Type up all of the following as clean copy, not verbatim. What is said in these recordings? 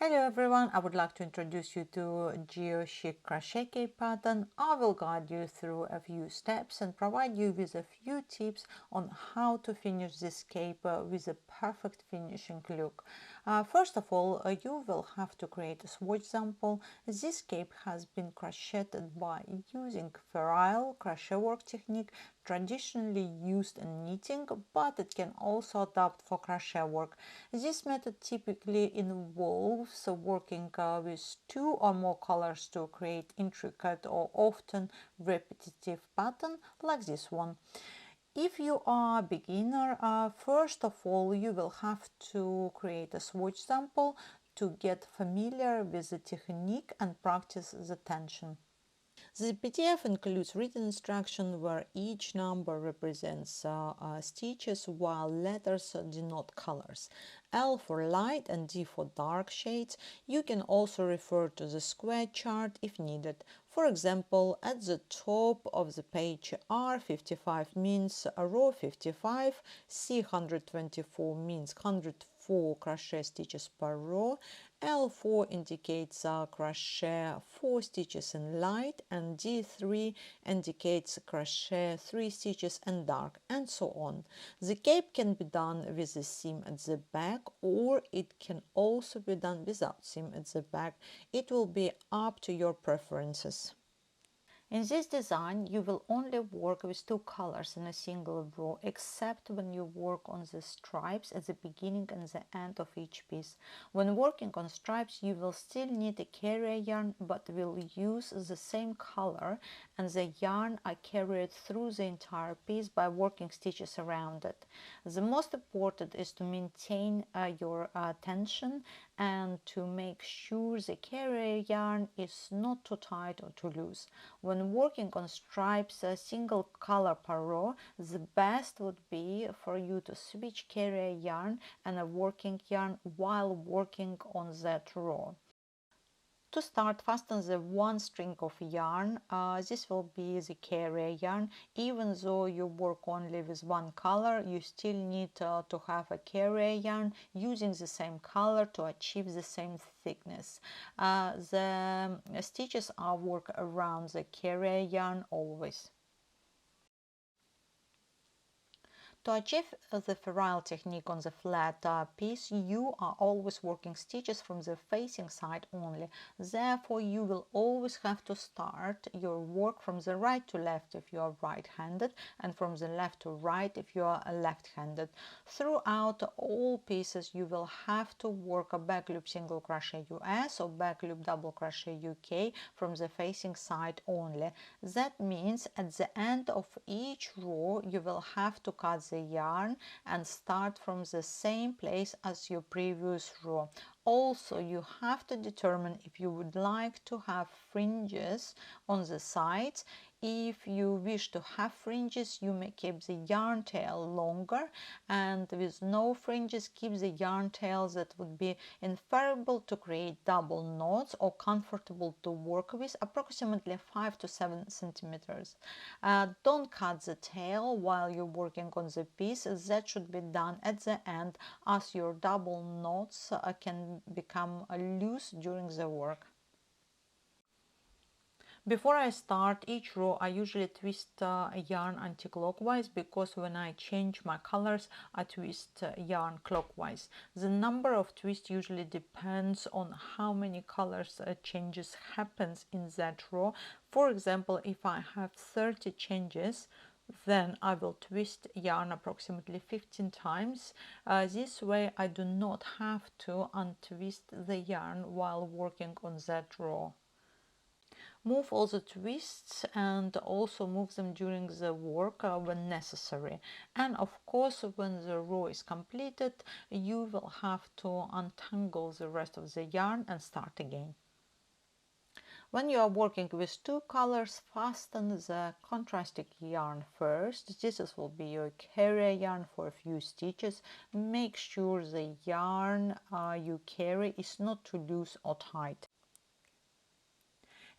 Hello everyone, I would like to introduce you to GeoChic Crochet Cape pattern. I will guide you through a few steps and provide you with a few tips on how to finish this cape with a perfect finishing look. First of all, you will have to create a swatch sample. This cape has been crocheted by using ferrule crochet work technique traditionally used in knitting, but it can also adapt for crochet work. This method typically involves working with two or more colors to create intricate or often repetitive pattern like this one. If you are a beginner, first of all you will have to create a swatch sample to get familiar with the technique and practice the tension. The PDF includes written instruction where each number represents stitches while letters denote colors. L for light and D for dark shades. You can also refer to the square chart if needed. For example, at the top of the page, R55 means row 55, C124 means 104 crochet stitches per row, L4 indicates crochet 4 stitches in light, and D3 indicates crochet 3 stitches in dark, and so on. The cape can be done with a seam at the back, or it can also be done without seam at the back. It will be up to your preferences. In this design, you will only work with two colors in a single row, except when you work on the stripes at the beginning and the end of each piece. When working on stripes, you will still need a carrier yarn, but will use the same color, and the yarn are carried through the entire piece by working stitches around it. The most important is to maintain your tension and to make sure the carrier yarn is not too tight or too loose. When working on stripes a single color per row, the best would be for you to switch carrier yarn and a working yarn while working on that row. To start, fasten the one string of yarn. This will be the carrier yarn. Even though you work only with one color, you still need to have a carrier yarn using the same color to achieve the same thickness. The stitches are worked around the carrier yarn always. To achieve the ferrule technique on the flat piece, you are always working stitches from the facing side only. Therefore, you will always have to start your work from the right to left if you are right-handed, and from the left to right if you are left-handed. Throughout all pieces, you will have to work a back loop single crochet US or back loop double crochet UK from the facing side only. That means at the end of each row, you will have to cut the yarn and start from the same place as your previous row. Also, you have to determine if you would like to have fringes on the sides. If you wish to have fringes, you may keep the yarn tail longer, and with no fringes, keep the yarn tail that would be preferable to create double knots or comfortable to work with, approximately 5 to 7 centimeters. Don't cut the tail while you're working on the piece. That should be done at the end, as your double knots can become loose during the work. Before I start each row, I usually twist yarn anti-clockwise, because when I change my colors, I twist yarn clockwise. The number of twists usually depends on how many colors changes happens in that row. For example, if I have 30 changes, then I will twist yarn approximately 15 times. This way I do not have to untwist the yarn while working on that row. Move all the twists and also move them during the work when necessary. And of course, when the row is completed, you will have to untangle the rest of the yarn and start again. When you are working with two colors, fasten the contrasting yarn first. This will be your carrier yarn for a few stitches. Make sure the yarn you carry is not too loose or tight.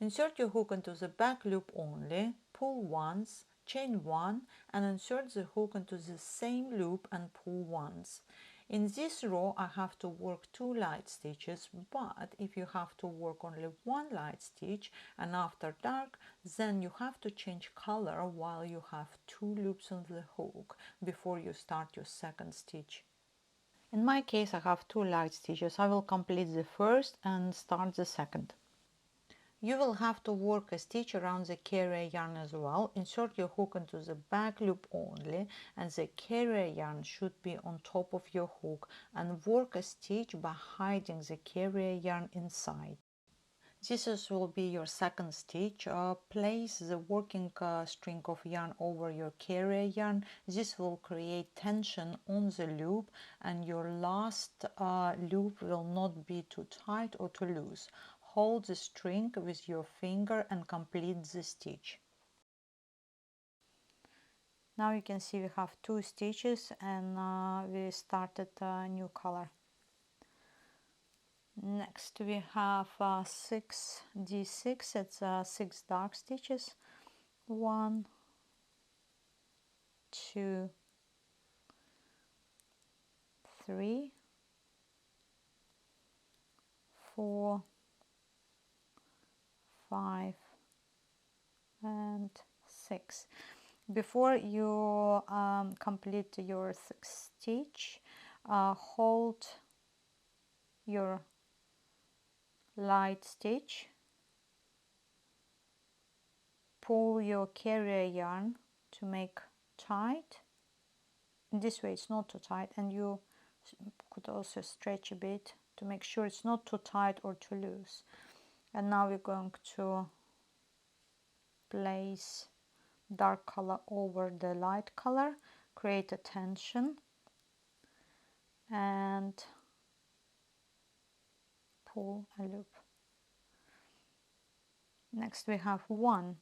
Insert your hook into the back loop only, pull once, chain one, and insert the hook into the same loop and pull once. In this row I have to work 2 light stitches, but if you have to work only 1 light stitch and after dark, then you have to change color while you have 2 loops on the hook before you start your second stitch. In my case I have 2 light stitches. I will complete the first and start the second. You will have to work a stitch around the carrier yarn as well. Insert your hook into the back loop only, and the carrier yarn should be on top of your hook, and work a stitch by hiding the carrier yarn inside. This will be your second stitch. Place the working string of yarn over your carrier yarn. This will create tension on the loop, and your last loop will not be too tight or too loose. Hold the string with your finger and complete the stitch. Now you can see we have 2 stitches and we started a new color. Next we have 6 D6, it's 6 dark stitches. 1, 2, 3, 4, 5 and 6. Before you complete your 6th stitch, hold your light stitch, pull your carrier yarn to make tight. In this way it's not too tight, and you could also stretch a bit to make sure it's not too tight or too loose. And now we're going to place dark color over the light color, create a tension and pull a loop. Next we have 1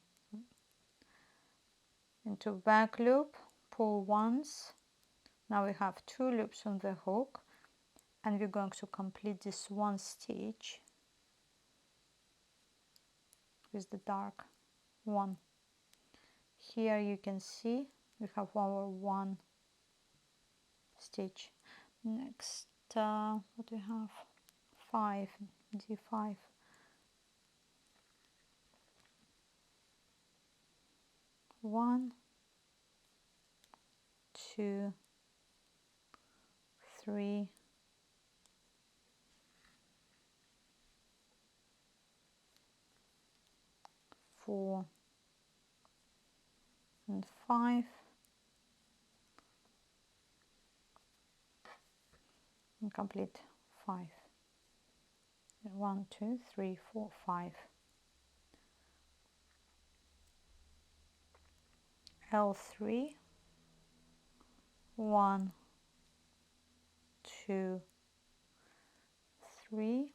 into back loop, pull once. Now we have 2 loops on the hook, and we're going to complete this 1 stitch with the dark one. Here you can see we have our 1 stitch. Next what we have, 5 D5. 1, 2, 3, 4 and 5, and complete 5. 1, 2, 3, 4, 5. L3, 1, 2, 3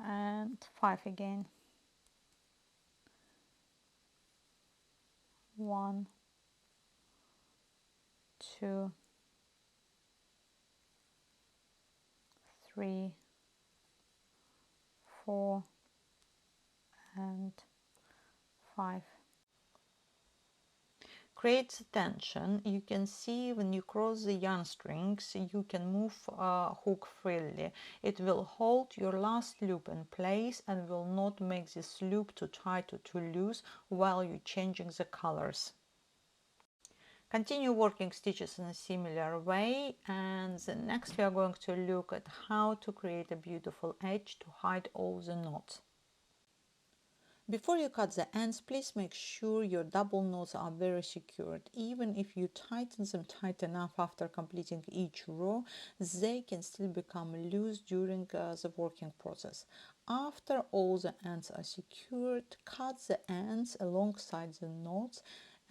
and 5 again. 1, 2, 3, 4 and 5. Creates tension. You can see when you cross the yarn strings, you can move hook freely. It will hold your last loop in place and will not make this loop too tight or too loose while you're changing the colors. Continue working stitches in a similar way, and next we are going to look at how to create a beautiful edge to hide all the knots. Before you cut the ends, please make sure your double knots are very secured. Even if you tighten them tight enough after completing each row, they can still become loose during the working process. After all the ends are secured, cut the ends alongside the knots,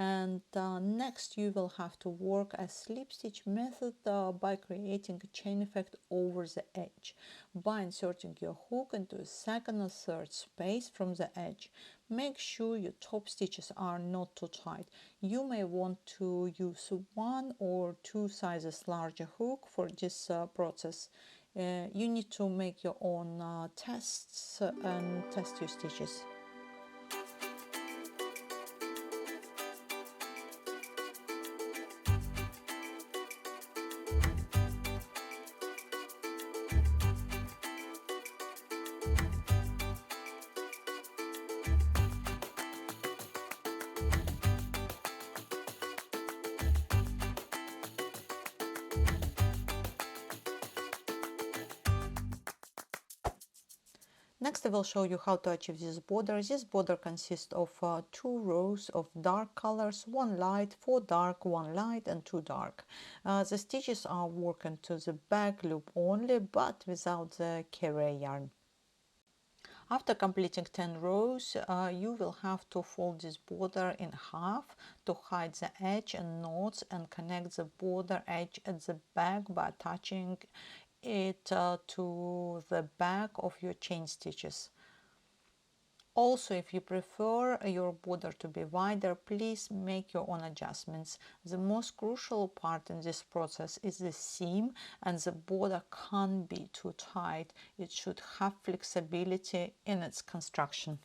and next you will have to work a slip stitch method by creating a chain effect over the edge by inserting your hook into a second or third space from the edge. Make sure your top stitches are not too tight. You may want to use 1 or 2 sizes larger hook for this process. You need to make your own tests and test your stitches. Next, I will show you how to achieve this border. This border consists of 2 rows of dark colors, 1 light, 4 dark, 1 light, and 2 dark. The stitches are working to the back loop only, but without the carrier yarn. After completing 10 rows, you will have to fold this border in half to hide the edge and knots and connect the border edge at the back by attaching it to the back of your chain stitches. Also, if you prefer your border to be wider, please make your own adjustments. The most crucial part in this process is the seam, and the border can't be too tight. It should have flexibility in its construction.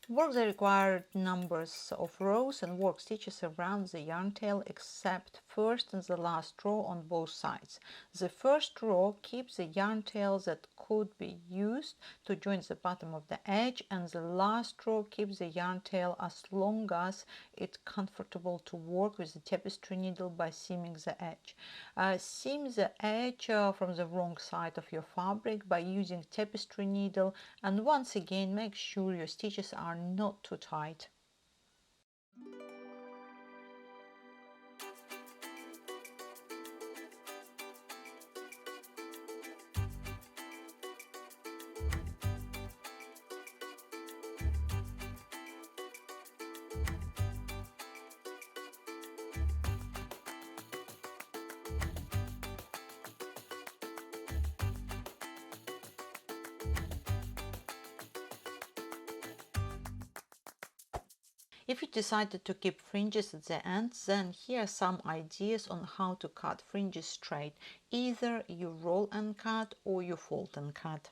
Work the required numbers of rows and work stitches around the yarn tail except first and the last row on both sides. The first row keeps the yarn tail that could be used to join the bottom of the edge, and the last row keeps the yarn tail as long as it's comfortable to work with the tapestry needle by seaming the edge. Seam the edge from the wrong side of your fabric by using tapestry needle, and once again make sure your stitches are not too tight. If you decided to keep fringes at the end, then here are some ideas on how to cut fringes straight. Either you roll and cut or you fold and cut.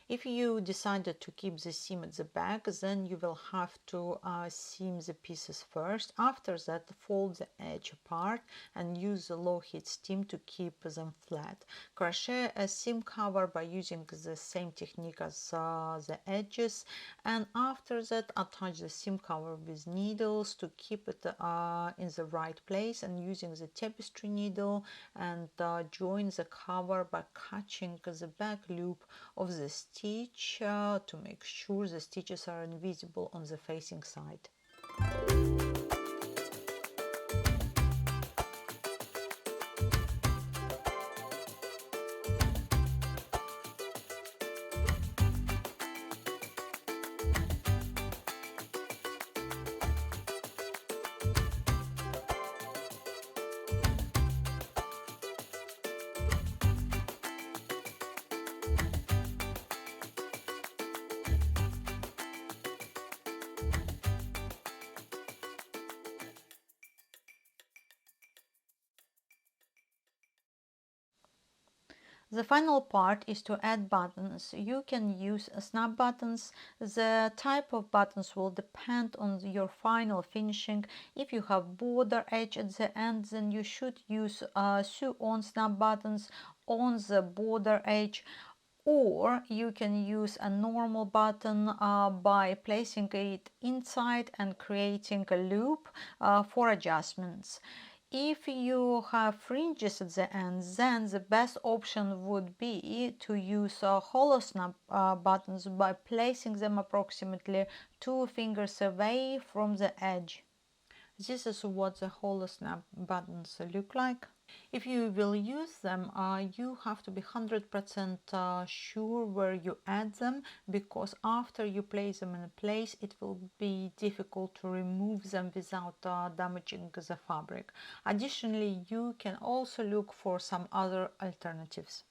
If you decided to keep the seam at the back, then you will have to seam the pieces first. After that, fold the edge apart and use the low heat steam to keep them flat. Crochet a seam cover by using the same technique as the edges, and after that attach the seam cover with needles to keep it in the right place, and using the tapestry needle and join the cover by catching the back loop of the stitch to make sure the stitches are invisible on the facing side. The final part is to add buttons. You can use snap buttons. The type of buttons will depend on your final finishing. If you have border edge at the end, then you should use sew-on snap buttons on the border edge, or you can use a normal button by placing it inside and creating a loop for adjustments. If you have fringes at the end, then the best option would be to use hollow snap buttons by placing them approximately 2 fingers away from the edge. This is what the hollow snap buttons look like. If you will use them, you have to be 100% sure where you add them, because after you place them in place, it will be difficult to remove them without damaging the fabric. Additionally, you can also look for some other alternatives.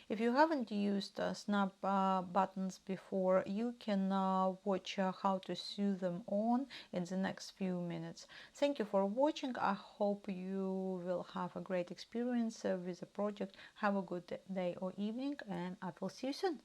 If you haven't used snap buttons before, you can watch how to sew them on in the next few minutes. Thank you for watching. I hope you will have a great experience with the project. Have a good day or evening, and I will see you soon.